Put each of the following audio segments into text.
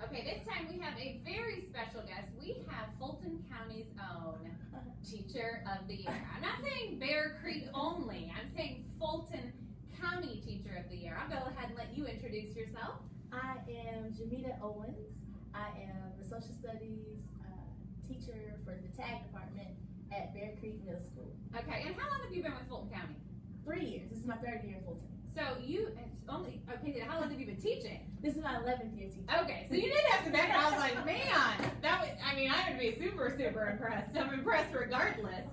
Okay, this time we have a very special guest. We have Fulton County's own Teacher of the Year. I'm not saying Bear Creek only. I'm saying Fulton County Teacher of the Year. I'll go ahead and let you introduce yourself. I am Jameda Owens. I am the social studies teacher for the tag department at Bear Creek Middle School. Okay, and how long have you been with Fulton County? 3 years. This is my 3rd year in Fulton. So how long have you been teaching? This is my 11th year teaching. Okay, so you did have some background. I was like, man, I would be super impressed. I'm impressed regardless,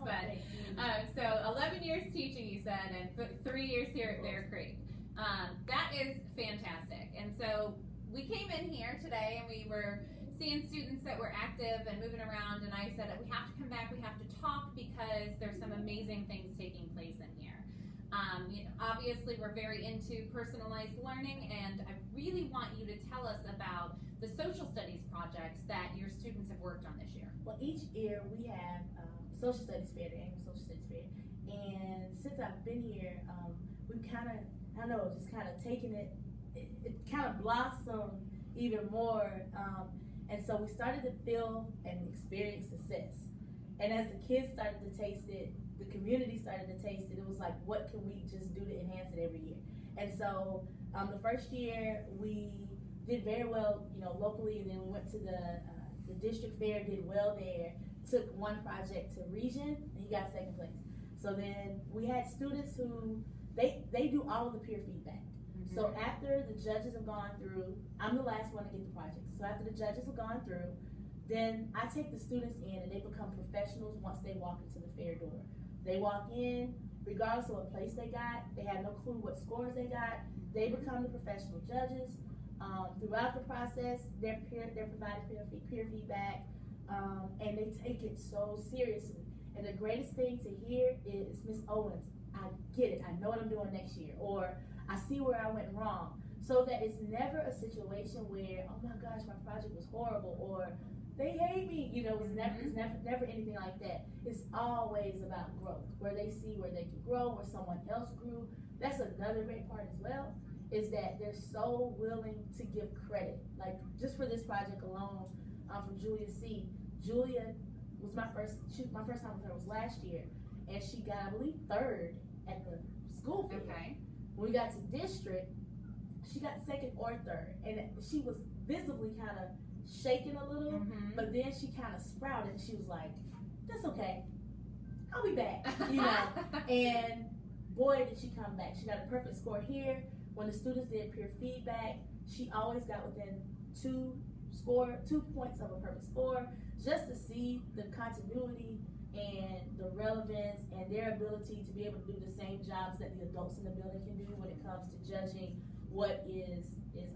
so 11 years teaching, you said, and 3 years here at Bear Creek. That is fantastic. And so we came in here today and we were seeing students that were active and moving around, and I said that we have to come back, we have to talk, because there's some amazing things taking place in here. Obviously we're very into personalized learning, and I really want you to tell us about the social studies projects that your students have worked on this year. Well, each year we have social studies fair, the annual social studies fair, and since I've been here, we've kind of, just kind of taken it kind of blossomed even more, and so we started to feel and experience success. And as the kids started to taste it, the community started to taste it, it was like, what can we just do to enhance it every year? And so the first year we did very well, locally, and then we went to the district fair, did well there, took one project to region, and he got 2nd place. So then we had students who, they do all of the peer feedback. Mm-hmm. So after the judges have gone through, I'm the last one to get the project. So after the judges have gone through, then I take the students in and they become professionals once they walk into the fair door. They walk in, regardless of what place they got, they have no clue what scores they got, they become the professional judges. Throughout the process, they're providing peer feedback, and they take it so seriously. And the greatest thing to hear is, Miss Owens, I get it, I know what I'm doing next year, or I see where I went wrong. So that it's never a situation where, oh my gosh, my project was horrible, or they hate me, it's never anything like that. It's always about growth, where they see where they can grow, where someone else grew. That's another great part as well, is that they're so willing to give credit. Like, just for this project alone, from Julia C. Julia was my first time with her was last year, and she got, I believe, 3rd at the school fair. Okay. When we got to district, she got 2nd or 3rd, and she was visibly kind of shaking a little, but then she kind of sprouted, and she was like, that's okay, I'll be back, and boy did she come back. She got a perfect score here. When the students did peer feedback, she always got within 2 points of a perfect score, just to see the continuity and the relevance and their ability to be able to do the same jobs that the adults in the building can do when it comes to judging what is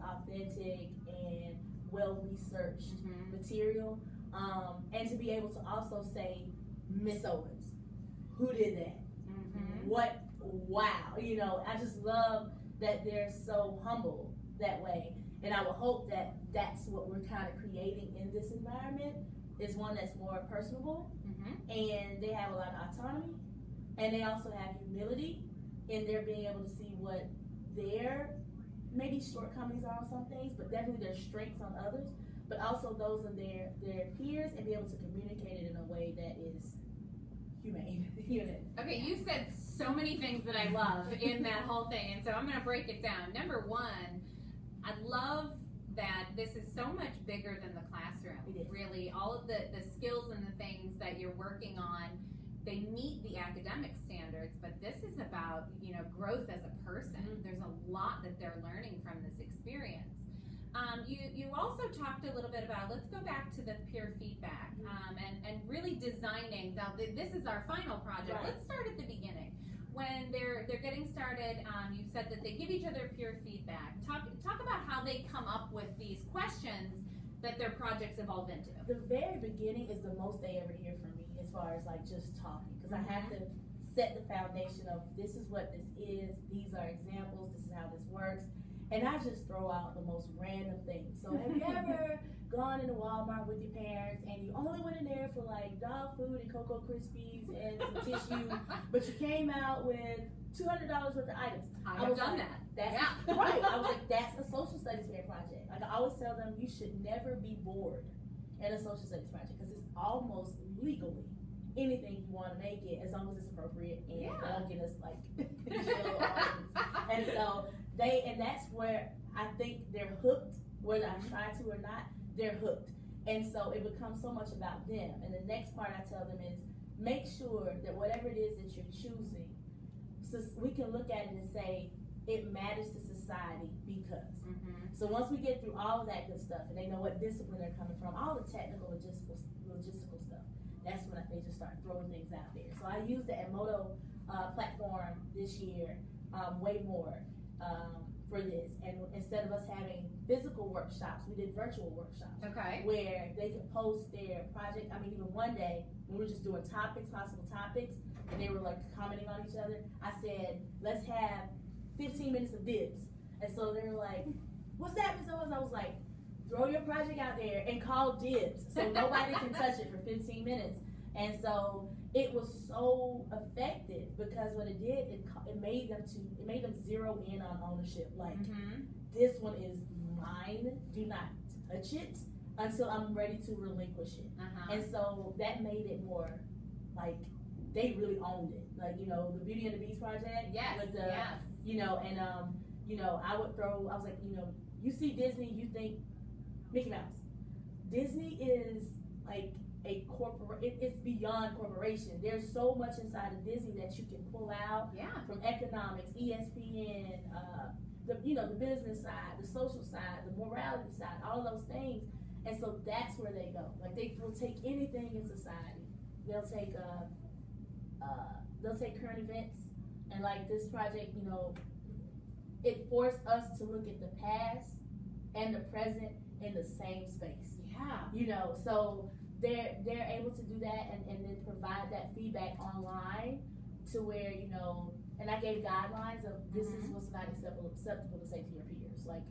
authentic and well-researched material, and to be able to also say, Miss Owens, who did that? What? Wow! I just love that they're so humble that way, and I would hope that that's what we're kind of creating in this environment, is one that's more personable, and they have a lot of autonomy, and they also have humility in their being able to see what their maybe shortcomings are on some things, but definitely their strengths on others, but also those of their peers, and be able to communicate it in a way that is humane. Okay, you said so many things that I love in that whole thing, and so I'm going to break it down. Number one, I love that this is so much bigger than the classroom. Really, all of the skills and the things that you're working on, they meet the academic standards, but this is about, growth as a person. There's a lot that they're learning from this experience. You also talked a little bit about, let's go back to the peer feedback, and really designing. Now, this is our final project. Right. Let's start at the beginning. When they're getting started, you said that they give each other peer feedback. Talk about how they come up with these questions that their projects evolve into. The very beginning is the most they ever hear from me, as far as like just talking, because I have to set the foundation of, this is what this is, these are examples, this is how this works, and I just throw out the most random things. So have you ever gone into Walmart with your parents and you only went in there for like dog food and Cocoa Krispies and some tissue, but you came out with $200 worth of items? I have done that. That's right. I was like, that's a social studies fair project. Like, I I always tell them you should never be bored in a social studies project because it's almost legally anything you want to make it as long as it's appropriate and won't get us like in jail or and so and that's where I think they're hooked, whether I try to or not, they're hooked. And so it becomes so much about them. And the next part I tell them is make sure that whatever it is that you're choosing, so we can look at it and say it matters to society because. So once we get through all of that good stuff and they know what discipline they're coming from, all the technical logistical stuff, that's when they just start throwing things out there. So I used the Emoto platform this year way more for this. And instead of us having physical workshops, we did virtual workshops. Okay. Where they could post their project. I mean, even one day, we were just doing possible topics, and they were like commenting on each other. I said, let's have 15 minutes of dibs. And so they were like, what's that, Ms. Owens? I was like, throw your project out there and call dibs so nobody can touch it for 15 minutes. And so it was so effective because what it did, it made them zero in on ownership. Like, this one is mine, do not touch it until I'm ready to relinquish it. And so that made it more like they really owned it. Like, you know, the Beauty and the Beast project. With the, you know, and you know, I was like, you know, you see Disney, you think Mickey Mouse. Disney is like a it's beyond corporation. There's so much inside of Disney that you can pull out from economics, ESPN, the business side, the social side, the morality side, all of those things. And so that's where they go. Like they will take anything in society. They'll take current events, and like this project, you know, it forced us to look at the past and the present in the same space. You know, so they're able to do that and then provide that feedback online to where, you know, and I gave guidelines of this is what's not acceptable to say to your peers. Like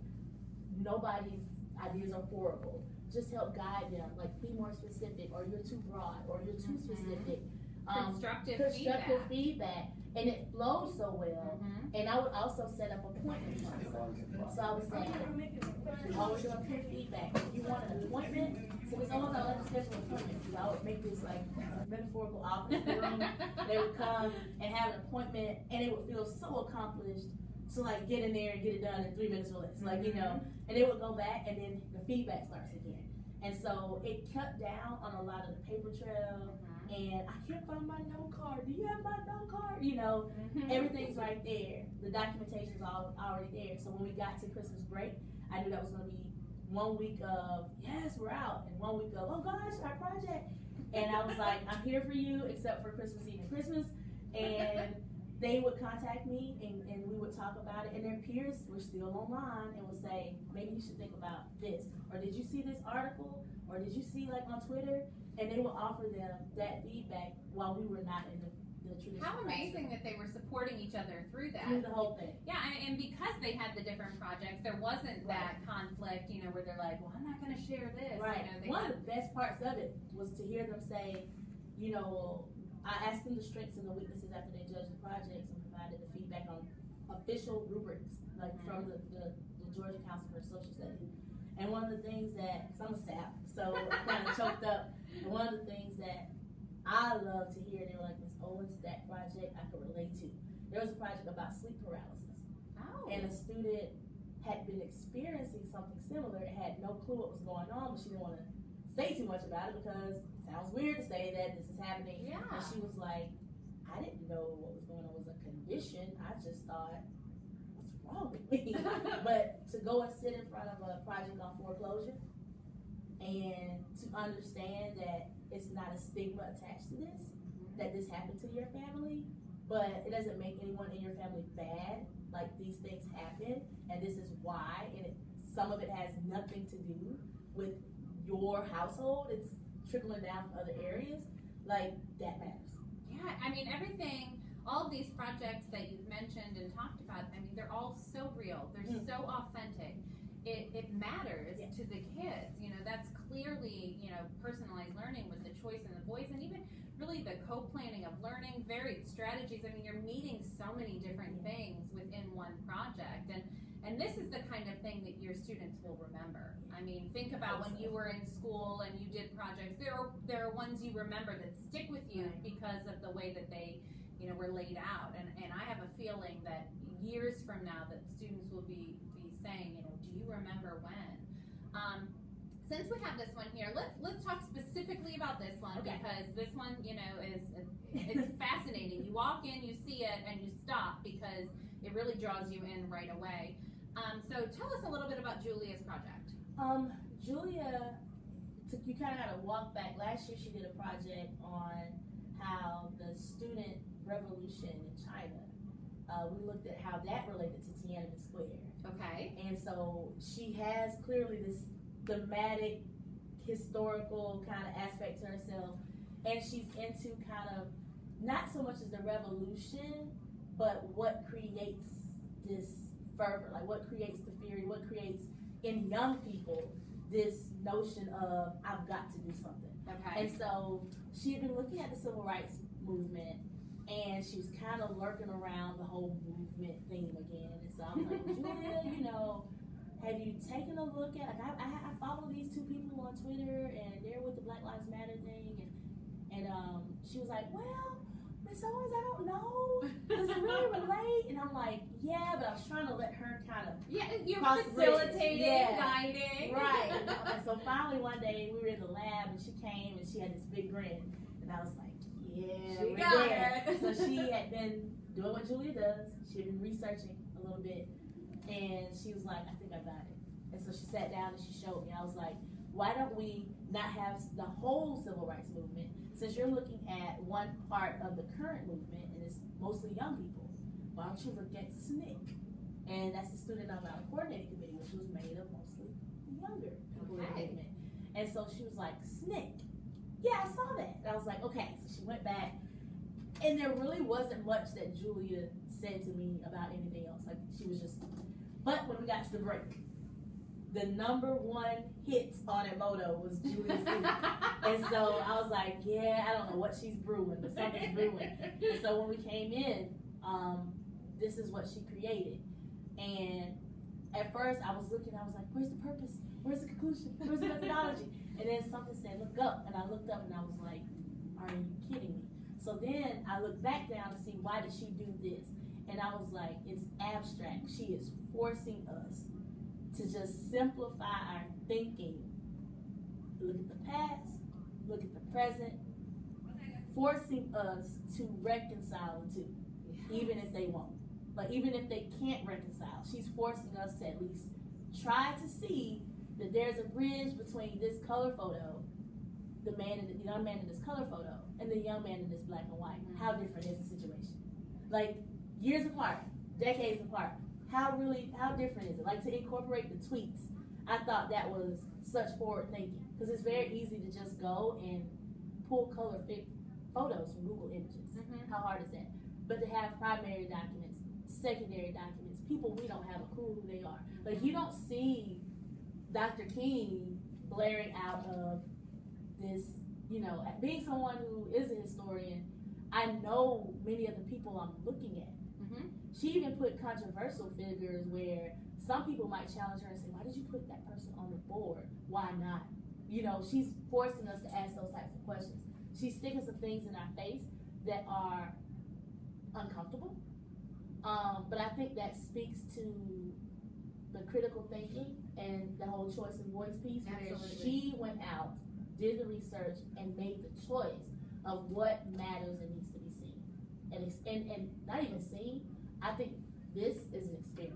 nobody's ideas are horrible. Just help guide them. Like be more specific, or you're too broad, or you're too specific. Constructive feedback. And it flows so well. And I would also set up appointments. So I was saying, always do peer feedback. If you want an appointment, so it's almost like a schedule appointment. So I would make this like metaphorical office room. They would come and have an appointment, and it would feel so accomplished to like get in there and get it done in 3 minutes or less. Like, you know, and they would go back, and then the feedback starts again. And so it cut down on a lot of the paper trail. And I can't find my note card. Do you have my note card? You know, everything's right there. The documentation's already there. So when we got to Christmas break, I knew that was going to be 1 week of, yes, we're out. And 1 week of, oh gosh, our project. And I was like, I'm here for you, except for Christmas Eve and Christmas. And they would contact me and we would talk about it. And their peers were still online and would say, maybe you should think about this. Or did you see this article? Or did you see like on Twitter? And they will offer them that feedback while we were not in the traditional. How amazing that they were supporting each other through that. Through the whole thing. Yeah, and because they had the different projects, there wasn't that conflict, you know, where they're like, well, I'm not going to share this. Right. You know, One of the best parts of it was to hear them say, you know, I asked them the strengths and the weaknesses after they judged the projects and provided the feedback on official rubrics, like from the Georgia Council for Social Studies. And one of the things that, because I'm a sap, so I kind of choked up. And one of the things that I love to hear, they were like, Ms. Owens, that project I could relate to. There was a project about sleep paralysis. And a student had been experiencing something similar and had no clue what was going on, but she didn't want to say too much about it because it sounds weird to say that this is happening. And she was like, I didn't know what was going on was a condition. I just thought, what's wrong with me? But to go and sit in front of a project on foreclosure and to understand that it's not a stigma attached to this, that this happened to your family, but it doesn't make anyone in your family bad. Like these things happen, and this is why, and some of it has nothing to do with your household. It's trickling down from other areas. Like that matters. Yeah, I mean everything, all of these projects that you've mentioned and talked about, I mean they're all so real. They're so authentic. It matters to the kids. You know, that's clearly, you know, personalized learning with the choice and the voice, and even really the co-planning of learning, varied strategies. I mean, you're meeting so many different things within one project, and this is the kind of thing that your students will remember. I mean, think about when you were in school and you did projects. There are ones you remember that stick with you because of the way that they, were laid out. And I have a feeling that years from now that students will be saying, do you remember when? Since we have this one here, let's talk specifically about this one, because this one, it's fascinating. You walk in, you see it, and you stop because it really draws you in right away. So tell us a little bit about Julia's project. Julia, you kind of got to walk back. Last year she did a project on how the student revolution in China, we looked at how that related to Tiananmen Square. Okay. And so she has clearly this thematic, historical kind of aspect to herself, and she's into kind of not so much as the revolution, but what creates this fervor, like what creates the fury, what creates in young people this notion of I've got to do something. Okay. And so she had been looking at the civil rights movement, and she was kind of lurking around the whole movement theme again. And so I'm like, Julia, have you taken a look at, like, I follow these two people on Twitter, and they're with the Black Lives Matter thing, and she was like, well, Miss Owens, I don't know, does it really relate? And I'm like, yeah, but I was trying to let her kind of you're facilitating, guiding. Right. And so finally one day we were in the lab, and she came, and she had this big grin, and I was like, yeah, she got it. So she had been doing what Julia does. She had been researching a little bit, and she was like, I think I got it. And so she sat down and she showed me. I was like, why don't we not have the whole civil rights movement, since you're looking at one part of the current movement, and it's mostly young people, why don't you look at SNCC? And that's the Student Nonviolent Coordinating Committee, which was made of mostly younger people in the movement. And so she was like, SNCC? Yeah, I saw that. And I was like, okay. So she went back, and there really wasn't much that Julia said to me about anything else. Like, she was just, but when we got to the break, the #1 hit on Emoto was Julia's thing. And so I was like, yeah, I don't know what she's brewing, but something's brewing. And so when we came in, this is what she created. And at first I was looking, I was like, where's the purpose? Where's the conclusion? Where's the methodology? And then something said, look up. And I looked up and I was like, are you kidding me? So then I looked back down to see, why did she do this? And I was like, it's abstract. She is forcing us to just simplify our thinking. Look at the past, look at the present, forcing us to reconcile the two, even if they won't. But even if they can't reconcile, she's forcing us to at least try to see that there's a bridge between this color photo, the young man in this color photo, and the young man in this black and white. How different is the situation? Like, years apart, decades apart. How different is it? Like, to incorporate the tweets, I thought that was such forward thinking, because it's very easy to just go and pull color photos from Google Images. How hard is that? But to have primary documents, secondary documents, people we don't have a clue who they are. Like, you don't see Dr. King blaring out of this, being someone who is a historian, I know many of the people I'm looking at. She even put controversial figures where some people might challenge her and say, why did you put that person on the board? Why not? She's forcing us to ask those types of questions. She's sticking some things in our face that are uncomfortable. But I think that speaks to the critical thinking and the whole choice and voice piece, where she went out, did the research, and made the choice of what matters and needs to be seen. And not even seen, I think this is an experience.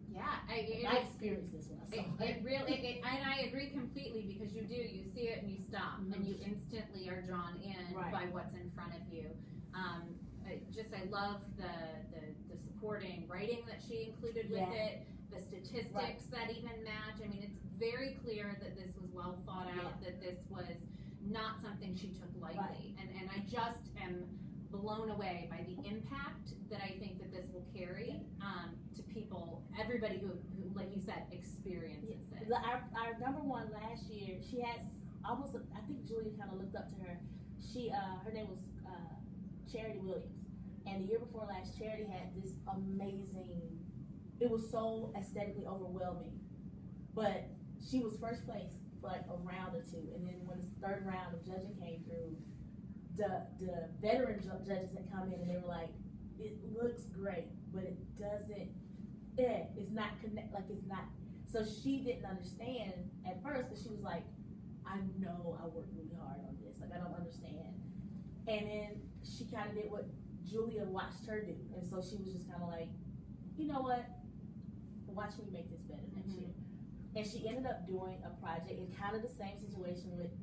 Yeah, I experienced this when I saw it. And I agree completely, because you see it and you stop, and you instantly are drawn in by what's in front of you. I love the supporting writing that she included with it, the statistics that even match. I mean, it's very clear that this was well thought out, that this was not something she took lightly. And I just am blown away by the impact that I think that this will carry to people, everybody who, like you said, experiences it. Our #1 last year, she has almost, I think Julia kind of looked up to her. Her name was Charity Williams. And the year before last, Charity had this amazing, it was so aesthetically overwhelming, but she was first place for like a round or two, and then when the third round of judging came through, the veteran judges had come in and they were like, it looks great, but it doesn't, it's not connect, like it's not. So she didn't understand at first, but she was like, I know I worked really hard on this, like I don't understand. And then she kind of did what Julia watched her do, and so she was just kind of like, you know what, watch me make this better next year. And she ended up doing a project in kind of the same situation with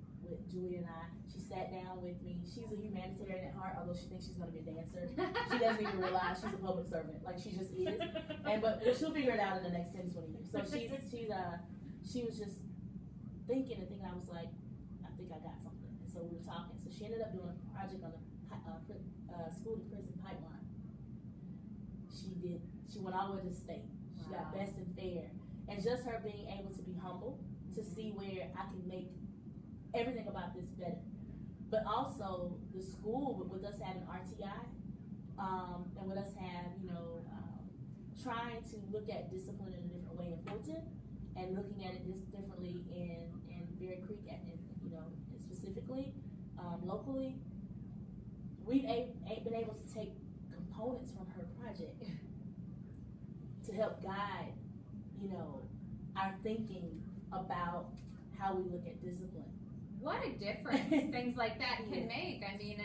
Julia and I. She sat down with me. She's a humanitarian at heart, although she thinks she's gonna be a dancer. She doesn't even realize she's a public servant. Like she just is. But she'll figure it out in the next 10 to 20 years. So she was just thinking. I was like, I think I got something. And so we were talking. So she ended up doing a project on the school to prison pipeline. She went all the way to the state. She got best and fair. And just her being able to be humble, to see where I can make everything about this better. But also the school, with us having RTI, and with us trying to look at discipline in a different way in Fulton, and looking at it just differently in Bear Creek, and specifically locally, we've been able to take components from her project to help guide our thinking about how we look at discipline. What a difference things like that can make. I mean,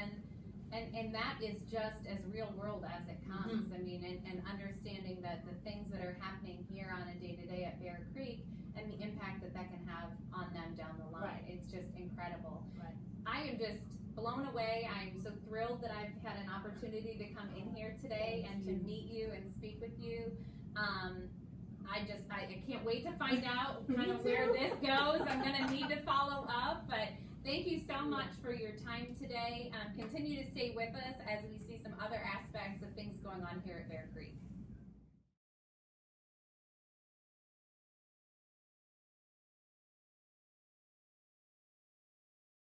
and that is just as real world as it comes. I mean, and understanding that the things that are happening here on a day-to-day at Bear Creek and the impact that can have on them down the line. It's just incredible. I am just blown away. I'm so thrilled that I've had an opportunity to come in here today and to meet you and speak with you. I can't wait to find out kind of where this goes. I'm going to need to follow up, but thank you so much for your time today. Continue to stay with us as we see some other aspects of things going on here at Bear Creek.